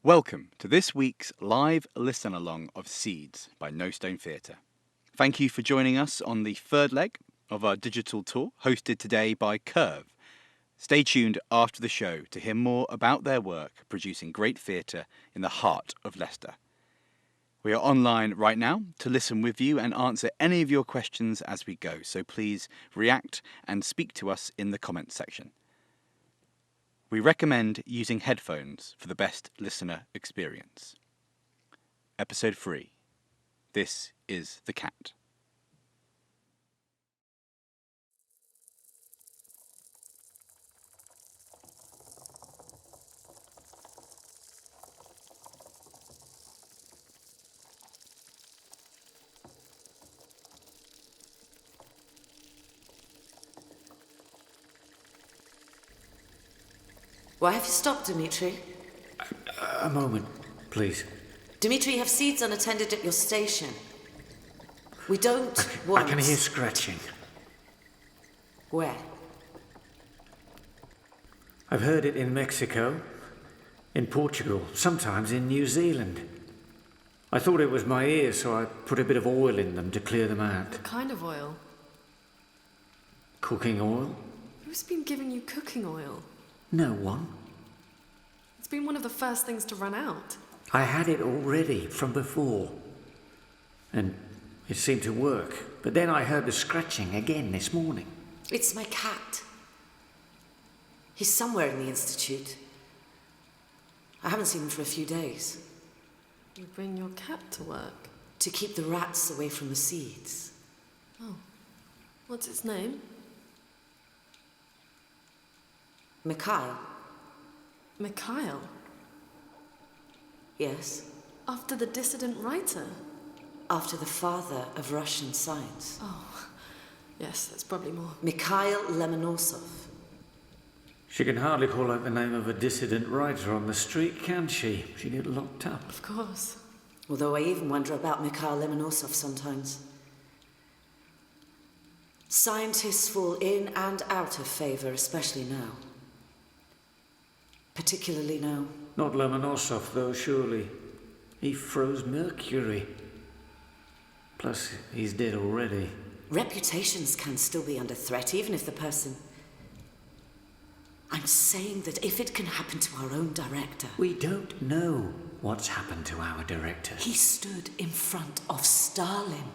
Welcome to this week's live listen-along of Seeds by No Stone Theatre. Thank you for joining us on the third leg of our digital tour, hosted today by Curve. Stay tuned after the show to hear more about their work producing great theatre in the heart of Leicester. We are online right now to listen with you and answer any of your questions as we go, so please react and speak to us in the comments section. We recommend using headphones for the best listener experience. Episode 3. This is The Cat. Why have you stopped, Dimitri? A moment, please. Dimitri, you have Seeds unattended at your station. We don't want... I can hear scratching. Where? I've heard it in Mexico, in Portugal, sometimes in New Zealand. I thought it was my ears, so I put a bit of oil in them to clear them out. What kind of oil? Cooking oil? Who's been giving you cooking oil? No one. It's been one of the first things to run out. I had it already from before. And it seemed to work. But then I heard the scratching again this morning. It's my cat. He's somewhere in the Institute. I haven't seen him for a few days. You bring your cat to work? To keep the rats away from the seeds. Oh. What's its name? Mikhail. Mikhail? Yes. After the dissident writer? After the father of Russian science. Oh, yes, that's probably more. Mikhail Lomonosov. She can hardly call out the name of a dissident writer on the street, can she? She'd get locked up. Of course. Although I even wonder about Mikhail Lomonosov sometimes. Scientists fall in and out of favour, especially now. Particularly now. Not Lomonosov, though, surely. He froze mercury. Plus, he's dead already. Reputations can still be under threat, even if the person... I'm saying that if it can happen to our own director... We don't know what's happened to our director. He stood in front of Stalin.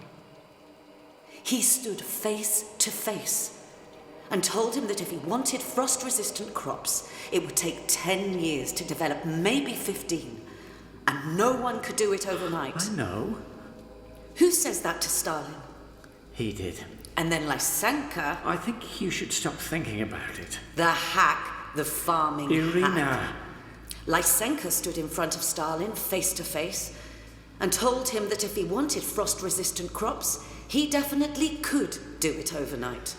He stood face to face and told him that if he wanted frost-resistant crops, it would take 10 years to develop, maybe 15, and no one could do it overnight. I know. Who says that to Stalin? He did. And then Lysenko... I think you should stop thinking about it. The hack, the farming Irina. hack. Lysenko stood in front of Stalin, face to face, and told him that if he wanted frost-resistant crops, he definitely could do it overnight.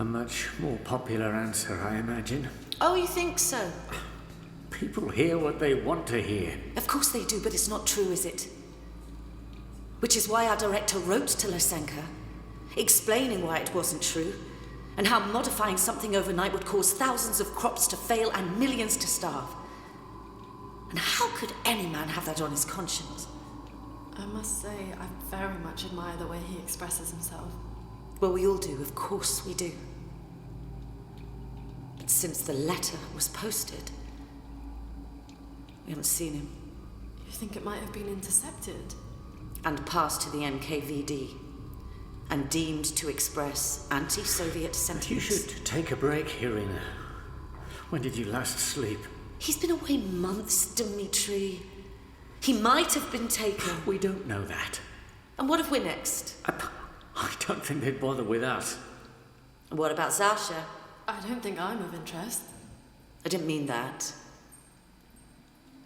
A much more popular answer, I imagine. Oh, you think so? People hear what they want to hear. Of course they do, but it's not true, is it? Which is why our director wrote to Lysenko, explaining why it wasn't true, and how modifying something overnight would cause thousands of crops to fail and millions to starve. And how could any man have that on his conscience? I must say, I very much admire the way he expresses himself. Well, we all do, of course we do. But since the letter was posted, we haven't seen him. You think it might have been intercepted? And passed to the NKVD, and deemed to express anti-Soviet sentiments. You should take a break, Irina. When did you last sleep? He's been away months, Dimitri. He might have been taken. We don't know that. And what if we're next? I don't think they'd bother with us. And what about Zasha? I don't think I'm of interest. I didn't mean that.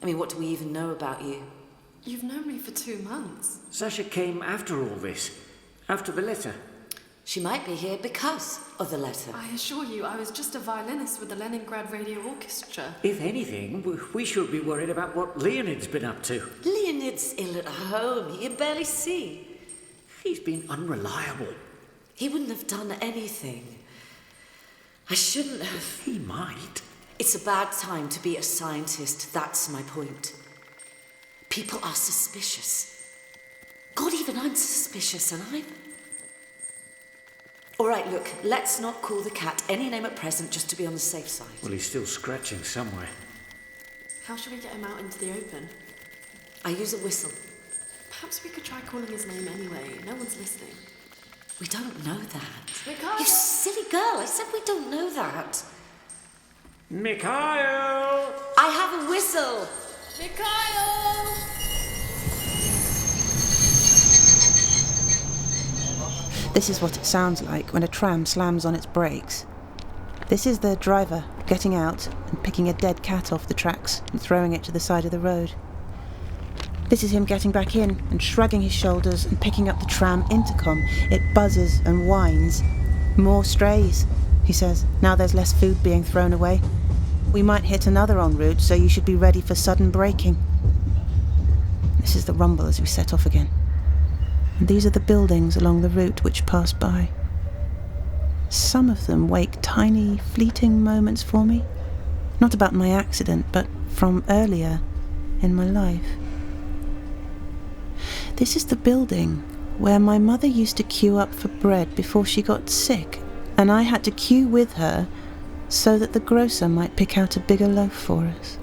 I mean, what do we even know about you? You've known me for 2 months. Sasha came after all this. After the letter. She might be here because of the letter. I assure you, I was just a violinist with the Leningrad Radio Orchestra. If anything, we should be worried about what Leonid's been up to. Leonid's ill at home. You can barely see. He's been unreliable. He wouldn't have done anything. I shouldn't have. He might. It's a bad time to be a scientist, that's my point. People are suspicious. God, even I'm suspicious, and I'm... All right, look, let's not call the cat any name at present just to be on the safe side. Well, he's still scratching somewhere. How should we get him out into the open? I use a whistle. Perhaps we could try calling his name anyway. No one's listening. We don't know that. Mikhail! You silly girl, I said we don't know that. Mikhail! I have a whistle. Mikhail! This is what it sounds like when a tram slams on its brakes. This is the driver getting out and picking a dead cat off the tracks and throwing it to the side of the road. This is him getting back in and shrugging his shoulders and picking up the tram intercom. It buzzes and whines. More strays, he says. Now there's less food being thrown away. We might hit another en route, so you should be ready for sudden braking. This is the rumble as we set off again. And these are the buildings along the route which pass by. Some of them wake tiny, fleeting moments for me. Not about my accident, but from earlier in my life. This is the building where my mother used to queue up for bread before she got sick, and I had to queue with her so that the grocer might pick out a bigger loaf for us.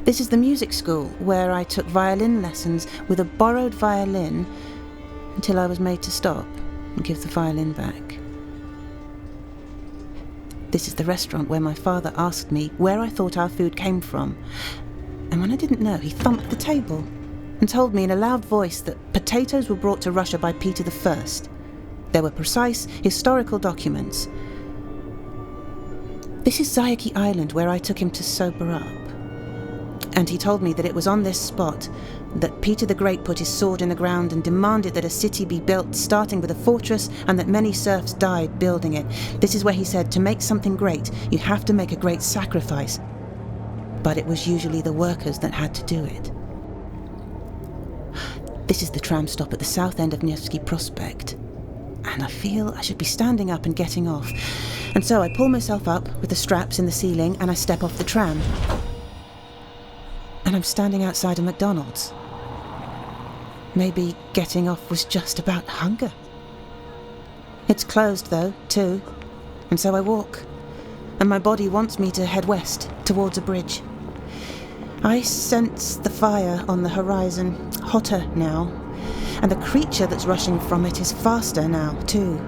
This is the music school where I took violin lessons with a borrowed violin until I was made to stop and give the violin back. This is the restaurant where my father asked me where I thought our food came from, and when I didn't know, he thumped the table and told me in a loud voice that potatoes were brought to Russia by Peter I. There were precise historical documents. This is Zayaki Island where I took him to sober up. And he told me that it was on this spot that Peter the Great put his sword in the ground and demanded that a city be built, starting with a fortress, and that many serfs died building it. This is where he said, to make something great, you have to make a great sacrifice. But it was usually the workers that had to do it. This is the tram stop at the south end of Nevsky Prospect. And I feel I should be standing up and getting off. And so I pull myself up with the straps in the ceiling and I step off the tram. And I'm standing outside a McDonald's. Maybe getting off was just about hunger. It's closed though, too. And so I walk. And my body wants me to head west, towards a bridge. I sense the fire on the horizon, hotter now. And the creature that's rushing from it is faster now, too.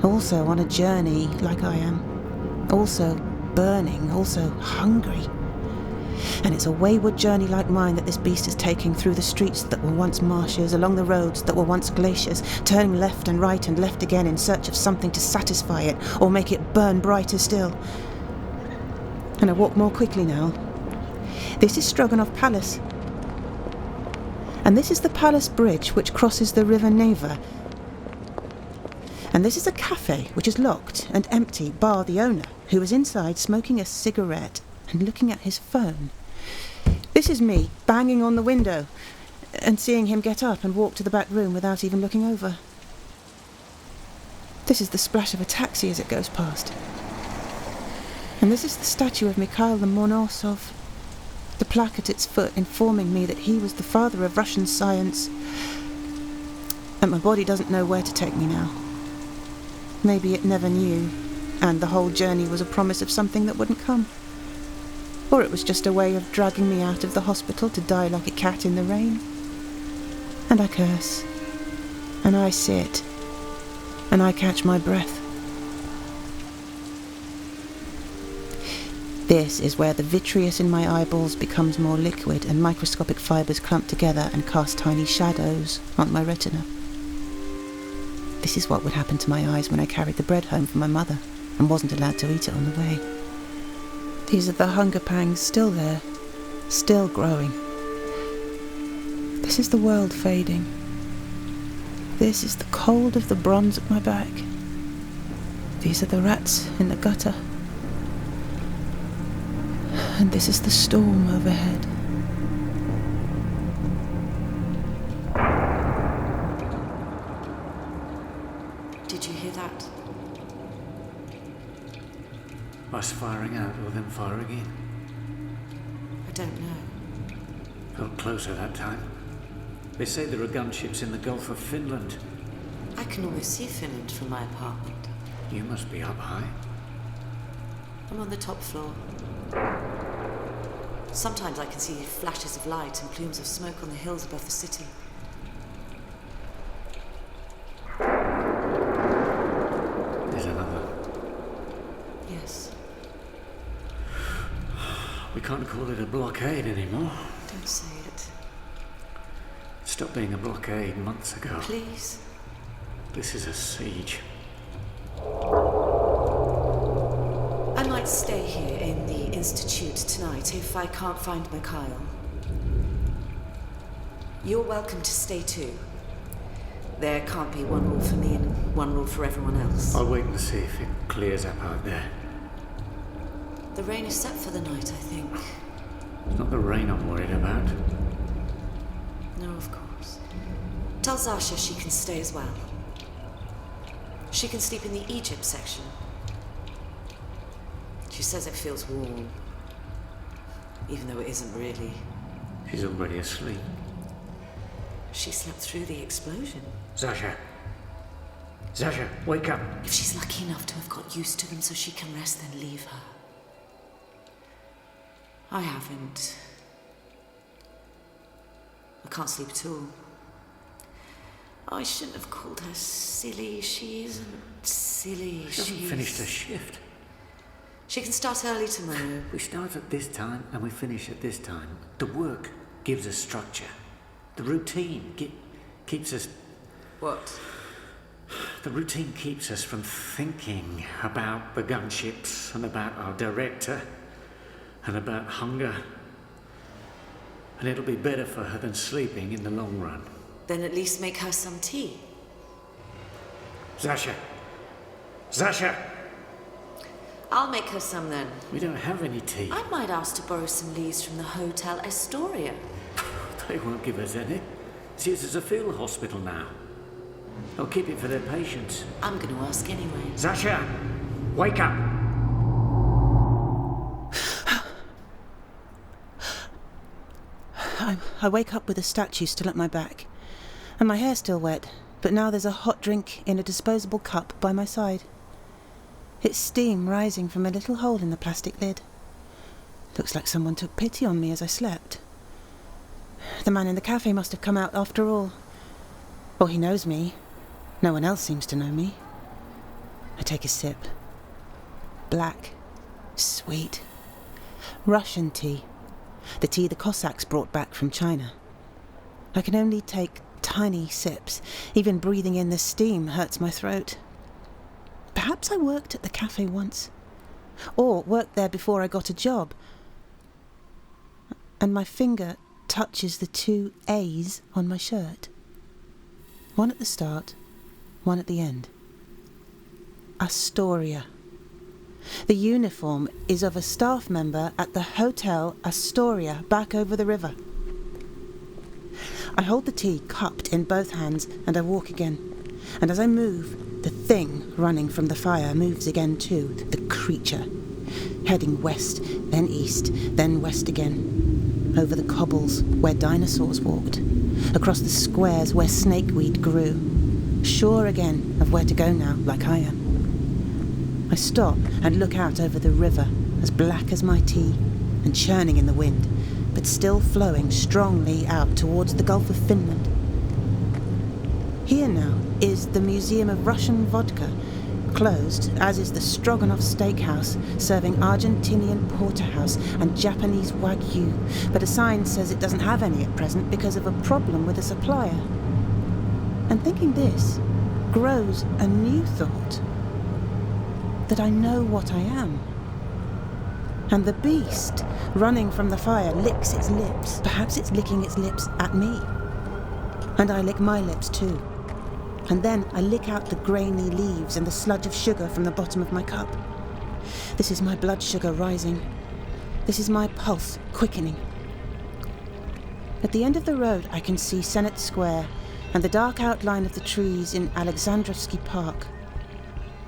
Also on a journey, like I am. Also burning, also hungry. And it's a wayward journey like mine that this beast is taking through the streets that were once marshes, along the roads that were once glaciers, turning left and right and left again in search of something to satisfy it or make it burn brighter still. And I walk more quickly now. This is Stroganov Palace. And this is the Palace Bridge which crosses the River Neva. And this is a cafe which is locked and empty, bar the owner, who is inside smoking a cigarette and looking at his phone. This is me, banging on the window, and seeing him get up and walk to the back room without even looking over. This is the splash of a taxi as it goes past. And this is the statue of Mikhail Lomonosov, the plaque at its foot informing me that he was the father of Russian science. And my body doesn't know where to take me now. Maybe it never knew, and the whole journey was a promise of something that wouldn't come. Or it was just a way of dragging me out of the hospital to die like a cat in the rain. And I curse. And I sit. And I catch my breath. This is where the vitreous in my eyeballs becomes more liquid and microscopic fibres clump together and cast tiny shadows on my retina. This is what would happen to my eyes when I carried the bread home for my mother and wasn't allowed to eat it on the way. These are the hunger pangs still there, still growing. This is the world fading. This is the cold of the bronze at my back. These are the rats in the gutter. And this is the storm overhead. Did you hear that? Us firing out or them firing in? I don't know. Got closer that time. They say there are gunships in the Gulf of Finland. I can always see Finland from my apartment. You must be up high. I'm on the top floor. Sometimes I can see flashes of light and plumes of smoke on the hills above the city. There's another. Yes. We can't call it a blockade anymore. Don't say it. It stopped being a blockade months ago. Please. This is a siege. I might stay here in the Institute tonight if I can't find Mikhail. You're welcome to stay too. There can't be one rule for me and one rule for everyone else. I'll wait and see if it clears up out there. The rain is set for the night, I think. It's not the rain I'm worried about. No, of course. Tell Zasha she can stay as well. She can sleep in the Egypt section. She says it feels warm, even though it isn't really. She's already asleep. She slept through the explosion. Zasha! Zasha, wake up! If she's lucky enough to have got used to them so she can rest, then leave her. I haven't. I can't sleep at all. I shouldn't have called her silly. She isn't silly. She hasn't finished her shift. She can start early tomorrow. We start at this time and we finish at this time. The work gives us structure. The routine keeps us... What? The routine keeps us from thinking about the gunships and about our director and about hunger. And it'll be better for her than sleeping in the long run. Then at least make her some tea. Zasha! Zasha! I'll make her some then. We don't have any tea. I might ask to borrow some leaves from the Hotel Astoria. They won't give us any. It's used as a field hospital now. They'll keep it for their patients. I'm going to ask anyway. Zasha! Wake up! I wake up with a statue still at my back, and my hair still wet, but now there's a hot drink in a disposable cup by my side. It's steam rising from a little hole in the plastic lid. Looks like someone took pity on me as I slept. The man in the cafe must have come out after all. Or he knows me. No one else seems to know me. I take a sip. Black. Sweet. Russian tea. The tea the Cossacks brought back from China. I can only take tiny sips. Even breathing in the steam hurts my throat. Perhaps I worked at the cafe once. Or worked there before I got a job. And my finger touches the 2 A's on my shirt. One at the start, one at the end. Astoria. The uniform is of a staff member at the Hotel Astoria back over the river. I hold the tea cupped in both hands and I walk again. And as I move, the thing running from the fire moves again too, the creature. Heading west, then east, then west again. Over the cobbles where dinosaurs walked. Across the squares where snakeweed grew. Sure again of where to go now, like I am. I stop and look out over the river, as black as my tea, and churning in the wind, but still flowing strongly out towards the Gulf of Finland. Here now is the Museum of Russian Vodka, closed, as is the Stroganoff Steakhouse, serving Argentinian porterhouse and Japanese Wagyu, but a sign says it doesn't have any at present because of a problem with a supplier. And thinking this grows a new thought. That I know what I am. And the beast, running from the fire, licks its lips. Perhaps it's licking its lips at me. And I lick my lips too. And then I lick out the grainy leaves and the sludge of sugar from the bottom of my cup. This is my blood sugar rising. This is my pulse quickening. At the end of the road I can see Senate Square and the dark outline of the trees in Alexandrovsky Park.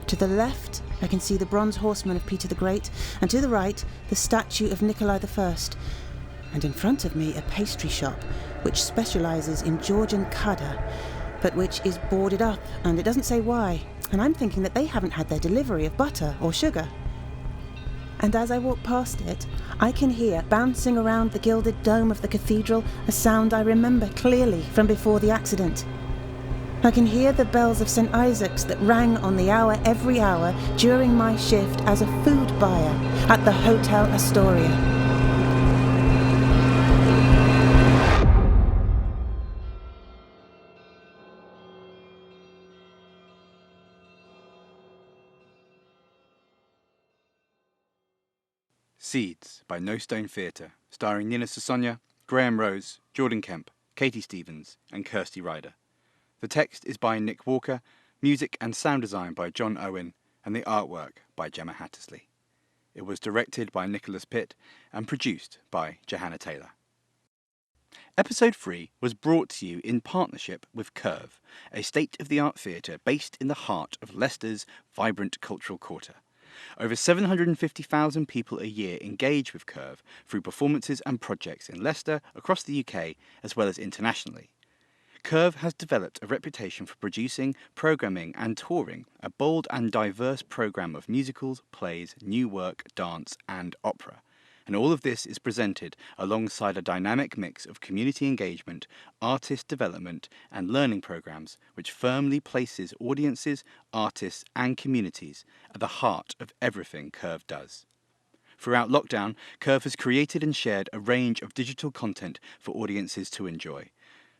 To the left, I can see the bronze horseman of Peter the Great, and to the right, the statue of Nikolai I. and in front of me a pastry shop which specialises in Georgian Kada, but which is boarded up, and it doesn't say why, and I'm thinking that they haven't had their delivery of butter or sugar. And as I walk past it, I can hear, bouncing around the gilded dome of the cathedral, a sound I remember clearly from before the accident. I can hear the bells of St. Isaac's that rang on the hour every hour during my shift as a food buyer at the Hotel Astoria. Seeds by No Stone Theatre, starring Nina Sasonia, Graham Rose, Jordan Kemp, Katie Stevens, and Kirsty Ryder. The text is by Nick Walker, music and sound design by John Owen, and the artwork by Gemma Hattersley. It was directed by Nicholas Pitt and produced by Johanna Taylor. Episode 3 was brought to you in partnership with Curve, a state-of-the-art theatre based in the heart of Leicester's vibrant cultural quarter. Over 750,000 people a year engage with Curve through performances and projects in Leicester, across the UK, as well as internationally. Curve has developed a reputation for producing, programming and touring a bold and diverse programme of musicals, plays, new work, dance and opera. And all of this is presented alongside a dynamic mix of community engagement, artist development and learning programmes which firmly places audiences, artists and communities at the heart of everything Curve does. Throughout lockdown, Curve has created and shared a range of digital content for audiences to enjoy,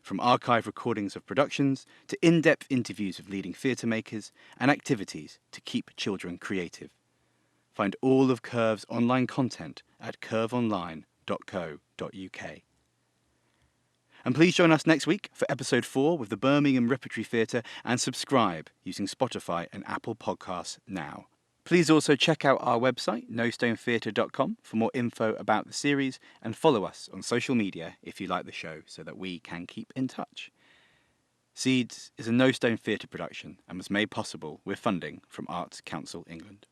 from archive recordings of productions to in-depth interviews with leading theatre makers and activities to keep children creative. Find all of Curve's online content at curveonline.co.uk. And please join us next week for episode 4 with the Birmingham Repertory Theatre, and subscribe using Spotify and Apple Podcasts now. Please also check out our website, nostonetheatre.com, for more info about the series, and follow us on social media if you like the show so that we can keep in touch. Seeds is a No Stone Theatre production and was made possible with funding from Arts Council England.